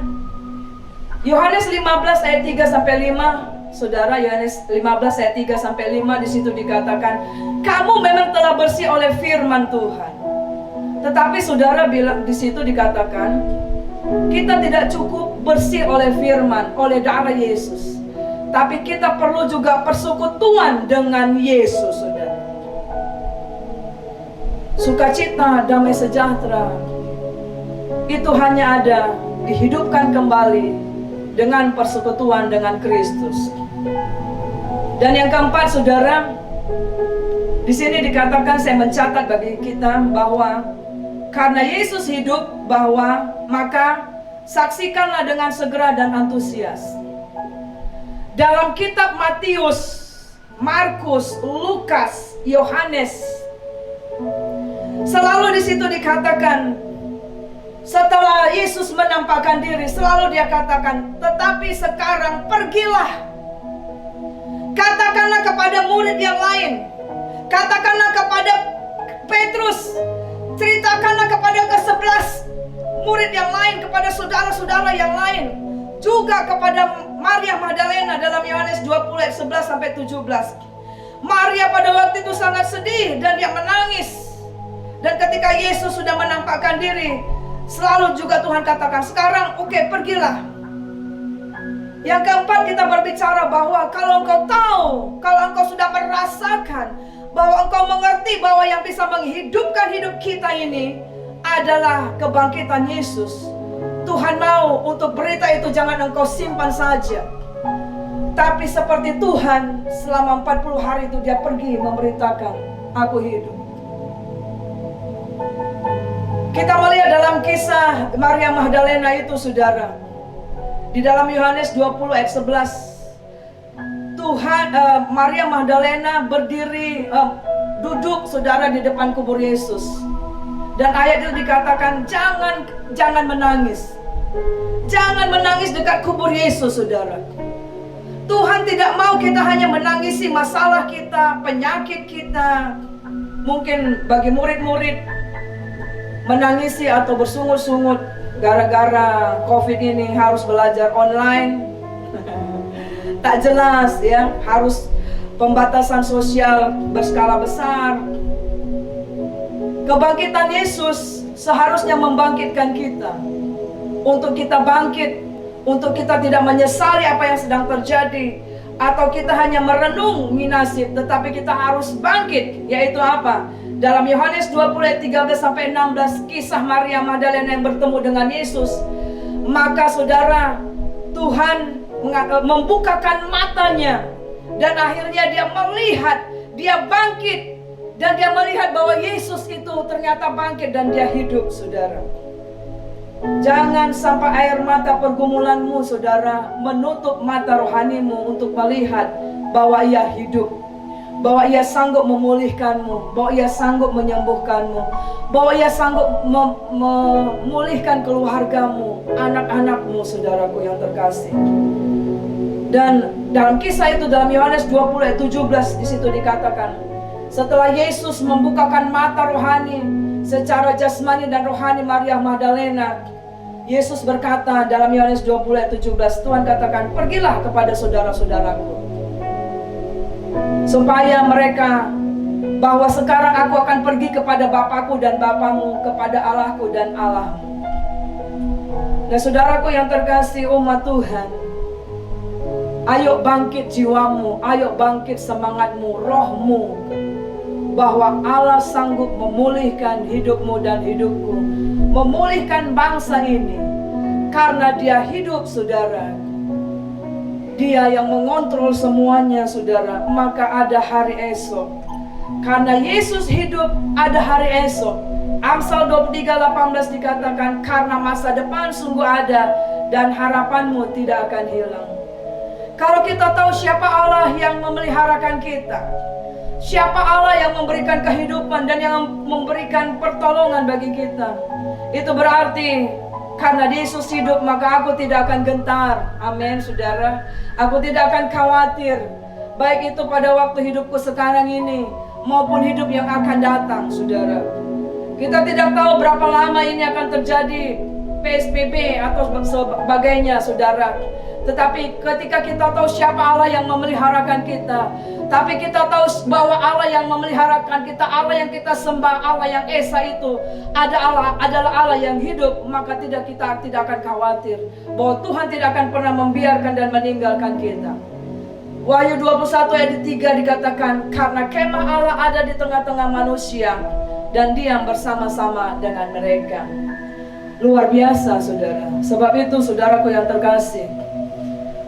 Yohanes 15 ayat 3-5 saudara, Yohanes 15 ayat 3-5 di situ dikatakan, kamu memang telah bersih oleh firman Tuhan. Tetapi saudara bilang di situ dikatakan, kita tidak cukup bersih oleh firman, oleh darah Yesus, tapi kita perlu juga persekutuan dengan Yesus saudara. Sukacita, damai sejahtera itu hanya ada dihidupkan kembali dengan persekutuan dengan Kristus. Dan yang keempat saudara, di sini dikatakan, saya mencatat bagi kita bahwa karena Yesus hidup, bahwa maka saksikanlah dengan segera dan antusias. Dalam kitab Matius, Markus, Lukas, Yohanes, selalu di situ dikatakan, setelah Yesus menampakkan diri, selalu dia katakan, tetapi sekarang pergilah, katakanlah kepada murid yang lain, katakanlah kepada Petrus, ceritakanlah kepada ke-11 murid yang lain, kepada saudara-saudara yang lain, juga kepada Maria Magdalena dalam Yohanes 20 ayat 11-17. Maria pada waktu itu sangat sedih dan dia menangis. Dan ketika Yesus sudah menampakkan diri, selalu juga Tuhan katakan, sekarang oke, pergilah. Yang keempat, kita berbicara bahwa kalau engkau tahu, kalau engkau sudah merasakan, bahwa engkau mengerti bahwa yang bisa menghidupkan hidup kita ini adalah kebangkitan Yesus, Tuhan mau untuk berita itu jangan engkau simpan saja, tapi seperti Tuhan selama 40 hari itu dia pergi memberitakan, aku hidup. Kita melihat dalam kisah Maria Magdalena itu saudara, di dalam Yohanes 20 ayat 11, Maria Magdalena berdiri, duduk saudara di depan kubur Yesus. Dan ayat itu dikatakan, jangan menangis. Jangan menangis dekat kubur Yesus saudara. Tuhan tidak mau kita hanya menangisi masalah kita, penyakit kita, mungkin bagi murid-murid menangisi atau bersungut-sungut gara-gara COVID ini harus belajar online. Tak jelas ya, harus pembatasan sosial berskala besar. Kebangkitan Yesus seharusnya membangkitkan kita, untuk kita bangkit, untuk kita tidak menyesali apa yang sedang terjadi, atau kita hanya merenung nasib, tetapi kita harus bangkit. Yaitu apa? Dalam Yohanes 20 ayat 13-16, kisah Maria Magdalena yang bertemu dengan Yesus. Maka saudara, Tuhan membukakan matanya, dan akhirnya dia melihat, dia bangkit, dan dia melihat bahwa Yesus itu ternyata bangkit dan dia hidup, saudara. Jangan sampai air mata pergumulanmu, saudara, menutup mata rohanimu untuk melihat bahwa ia hidup, bahwa ia sanggup memulihkanmu, bahwa ia sanggup menyembuhkanmu, bahwa ia sanggup memulihkan keluargamu, anak-anakmu, saudaraku yang terkasih. Dan dalam kisah itu, dalam Yohanes 20 ayat 17, di situ dikatakan, setelah Yesus membukakan mata rohani secara jasmani dan rohani Maria Magdalena, Yesus berkata dalam Yohanes 20 ayat 17, Tuhan katakan, pergilah kepada saudara-saudaraku, supaya mereka, bahwa sekarang aku akan pergi kepada Bapakku dan Bapamu, kepada Allahku dan Allahmu. Nah saudaraku yang terkasih, umat Tuhan, ayo bangkit jiwamu, ayo bangkit semangatmu, rohmu, bahwa Allah sanggup memulihkan hidupmu dan hidupku, memulihkan bangsa ini, karena Dia hidup, saudara. Dia yang mengontrol semuanya, saudara. Maka ada hari esok. Karena Yesus hidup, ada hari esok. Amsal 23:18 dikatakan, karena masa depan sungguh ada dan harapanmu tidak akan hilang. Kalau kita tahu siapa Allah yang memeliharakan kita, siapa Allah yang memberikan kehidupan dan yang memberikan pertolongan bagi kita, itu berarti karena Yesus hidup, maka aku tidak akan gentar. Amin, saudara. Aku tidak akan khawatir, baik itu pada waktu hidupku sekarang ini maupun hidup yang akan datang, saudara. Kita tidak tahu berapa lama ini akan terjadi PSBB atau sebagainya, saudara. Tetapi ketika kita tahu siapa Allah yang memeliharakan kita, tapi kita tahu bahwa Allah yang memeliharakan kita, Allah yang kita sembah, Allah yang Esa itu adalah Allah yang hidup, maka kita tidak akan khawatir bahwa Tuhan tidak akan pernah membiarkan dan meninggalkan kita. Wahyu 21 ayat 3 dikatakan, karena kemah Allah ada di tengah-tengah manusia dan diam bersama-sama dengan mereka. Luar biasa, saudara. Sebab itu, saudaraku yang terkasih,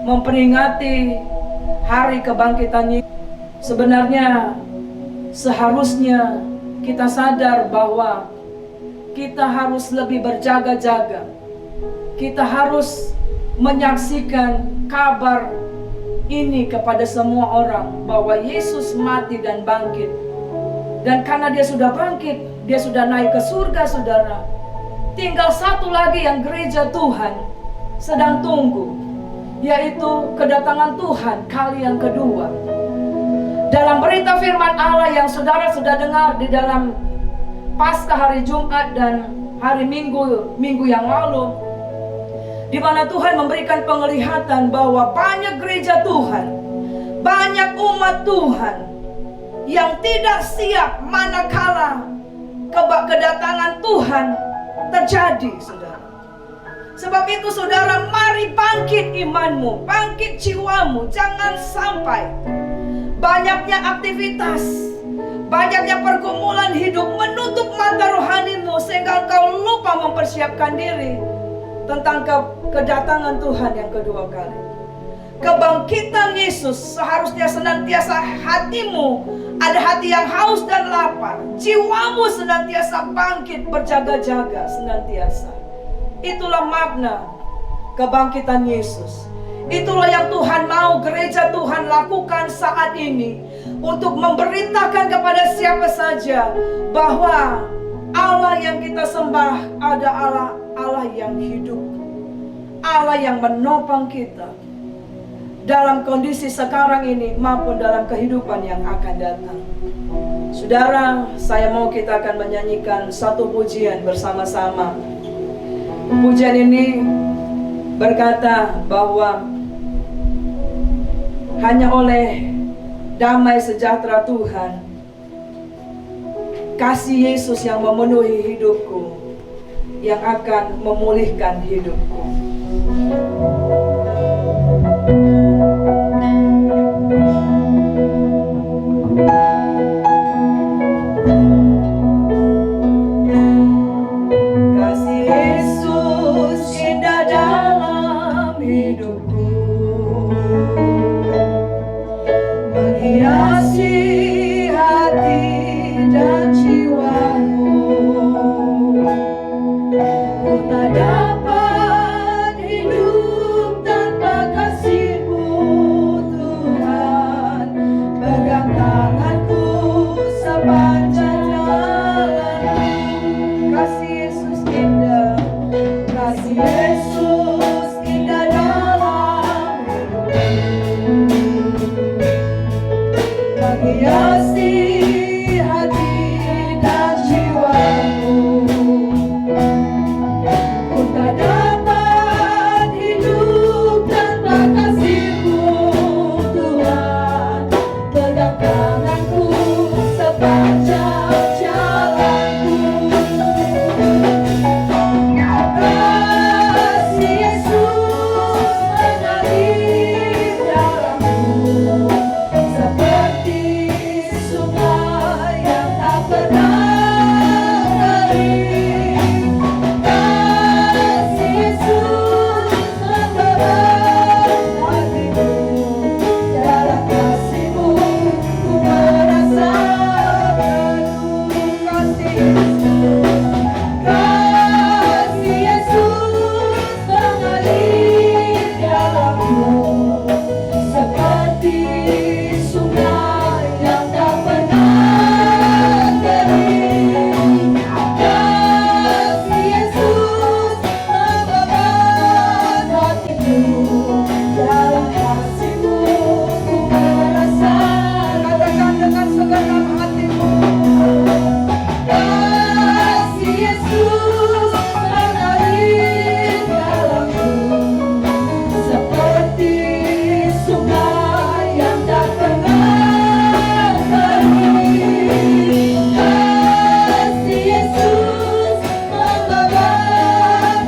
memperingati hari kebangkitan Yesus, sebenarnya seharusnya kita sadar bahwa kita harus lebih berjaga-jaga. Kita harus menyaksikan kabar ini kepada semua orang, bahwa Yesus mati dan bangkit. Dan karena Dia sudah bangkit, Dia sudah naik ke surga, saudara. Tinggal satu lagi yang gereja Tuhan sedang tunggu, yaitu kedatangan Tuhan kali yang kedua. Dalam berita firman Allah yang saudara sudah dengar di dalam Paskah hari Jumat dan hari Minggu yang lalu, di mana Tuhan memberikan penglihatan bahwa banyak gereja Tuhan, banyak umat Tuhan yang tidak siap manakala kedatangan Tuhan terjadi, saudara. Sebab itu, saudara, mari bangkit imanmu, bangkit jiwamu. Jangan sampai banyaknya aktivitas, banyaknya pergumulan hidup menutup mata rohanimu, sehingga engkau lupa mempersiapkan diri tentang kedatangan Tuhan yang kedua kali. Kebangkitan Yesus seharusnya senantiasa hatimu, ada hati yang haus dan lapar, jiwamu senantiasa bangkit, berjaga-jaga senantiasa. Itulah makna kebangkitan Yesus. Itulah yang Tuhan mau gereja Tuhan lakukan saat ini, untuk memberitakan kepada siapa saja bahwa Allah yang kita sembah ada Allah yang hidup, Allah yang menopang kita dalam kondisi sekarang ini maupun dalam kehidupan yang akan datang. Saudara, saya mau kita akan menyanyikan satu pujian bersama-sama. Pujian ini berkata bahwa hanya oleh damai sejahtera Tuhan, kasih Yesus yang memenuhi hidupku, yang akan memulihkan hidupku. Kasih Yesus indah dalam hidupku, menghiasi hati dan jiwaku. Ku tak dapat hidup tanpa kasih-Mu, Tuhan. Pegang tanganku sepanjang jalanku. Kasih Yesus indah, kasih Yesus indah dalam hidupku, menghiasi hati dan jiwaku. Ku tak dapat hidup tanpa kasih-Mu, Tuhan. Pegang tanganku sepanjang jalanku. Kasih Yesus mengalir dalamku, seperti sungai yang tak pernah kering. Kasih Yesus membawa hatiku, dalam kasih-Mu ku merasa teduh. Kasih Yesus mengalir dalamku, seperti sungai yang tak pernah kering. Kasih Yesus membawa hatiku, dalam kasih-Mu ku merasa. Katakan dengan segenap hatimu. Kasih Yesus mengalir dalamku, seperti sungai yang tak pernah kering. Kasih Yesus membawa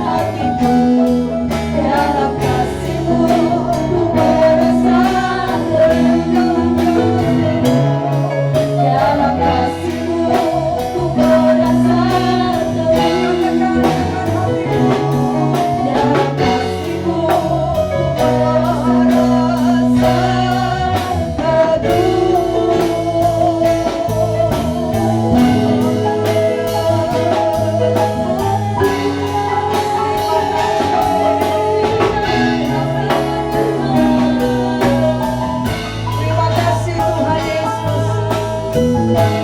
hatiku, dalam kasih-Mu ku merasa teduh. Dalam kasih-Mu ku merasa teduh. Dalam kasih-Mu ku merasa Terima kasih Tuhan Yesus.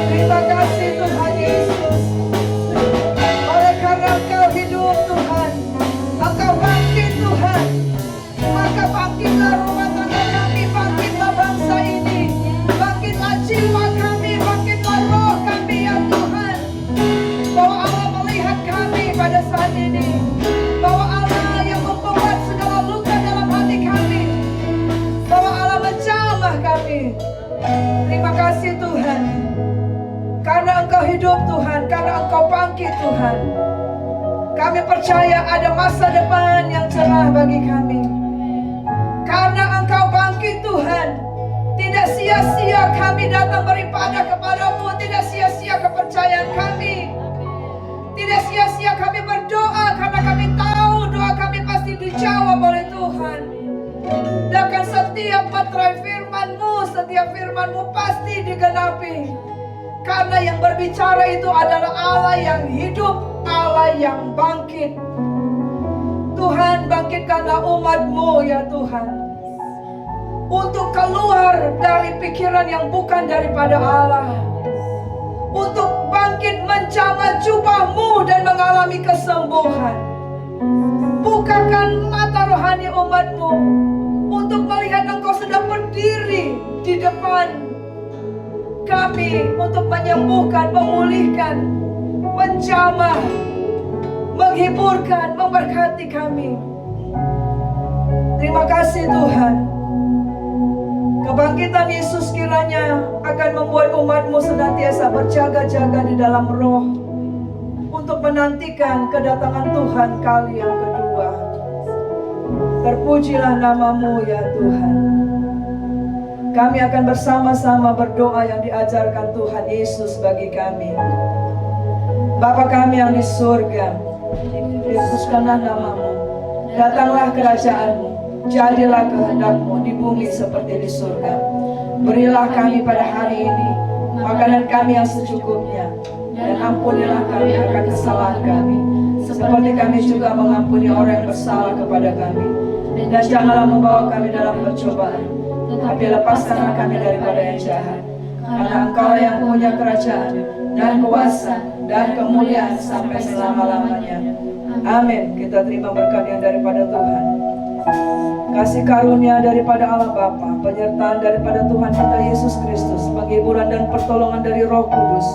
Terima kasih Tuhan Yesus. Oleh karena Engkau hidup Tuhan, Engkau bangkit Tuhan, maka bangkitlah rumah tangga kami, bangkitlah bangsa ini, bangkitlah jiwa kami, bangkitlah roh kami ya Tuhan. Bahwa Allah melihat kami pada saat ini, bahwa Allah yang membuat segala luka dalam hati kami, bahwa Allah menjamah kami. Terima kasih Tuhan, karena Engkau hidup Tuhan, karena Engkau bangkit Tuhan. Kami percaya ada masa depan yang cerah bagi kami. Karena Engkau bangkit Tuhan, tidak sia-sia kami datang beribadah kepadamu, tidak sia-sia kepercayaan kami, tidak sia-sia kami berdoa, karena kami tahu doa kami pasti dijawab oleh Tuhan. Dan setiap materai firman-Mu, setiap firman-Mu pasti digenapi. Karena yang berbicara itu adalah Allah yang hidup, Allah yang bangkit. Tuhan, bangkitkanlah umat-Mu ya Tuhan, untuk keluar dari pikiran yang bukan daripada Allah, untuk bangkit menjamah jubah-Mu dan mengalami kesembuhan. Bukakan mata rohani umat-Mu untuk melihat Engkau sedang berdiri di depan kami untuk menyembuhkan, memulihkan, menjamah, menghiburkan, memberkati kami. Terima kasih Tuhan. Kebangkitan Yesus kiranya akan membuat umat-Mu senantiasa berjaga-jaga di dalam roh untuk menantikan kedatangan Tuhan kali yang kedua. Terpujilah nama-Mu ya Tuhan. Kami akan bersama-sama berdoa yang diajarkan Tuhan Yesus bagi kami. Bapa kami yang di surga, dikuduskanlah nama-Mu, datanglah kerajaan-Mu, jadilah kehendak-Mu di bumi seperti di surga. Berilah kami pada hari ini makanan kami yang secukupnya, dan ampunilah kami akan kesalahan kami, seperti kami juga mengampuni orang yang bersalah kepada kami. Dan janganlah membawa kami dalam percobaan, tetapi lepaskanlah kami daripada yang jahat. Karena Engkau yang punya kerajaan dan kuasa dan kemuliaan sampai selama-lamanya. Amin. Kita terima berkat yang daripada Tuhan. Kasih karunia daripada Allah Bapa, penyertaan daripada Tuhan kita Yesus Kristus, penghiburan dan pertolongan dari Roh Kudus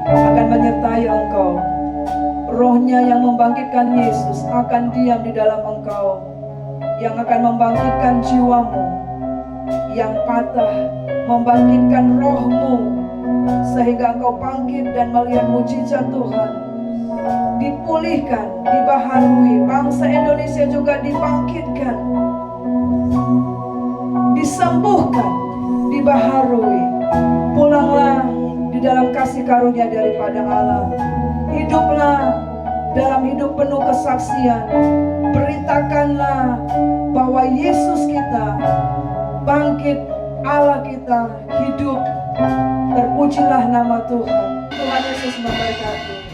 akan menyertai engkau. Rohnya yang membangkitkan Yesus akan diam di dalam engkau, yang akan membangkitkan jiwamu yang patah, membangkitkan rohmu sehingga engkau bangkit dan melihat mujizat Tuhan, dipulihkan, dibaharui. Bangsa Indonesia juga dibangkitkan, disembuhkan, dibaharui. Pulanglah di dalam kasih karunia daripada Allah. Hiduplah dalam hidup penuh kesaksian. Beritakanlah bahwa Yesus kita bangkit, Allah kita hidup. Terpujilah nama Tuhan. Tuhan Yesus memberkati.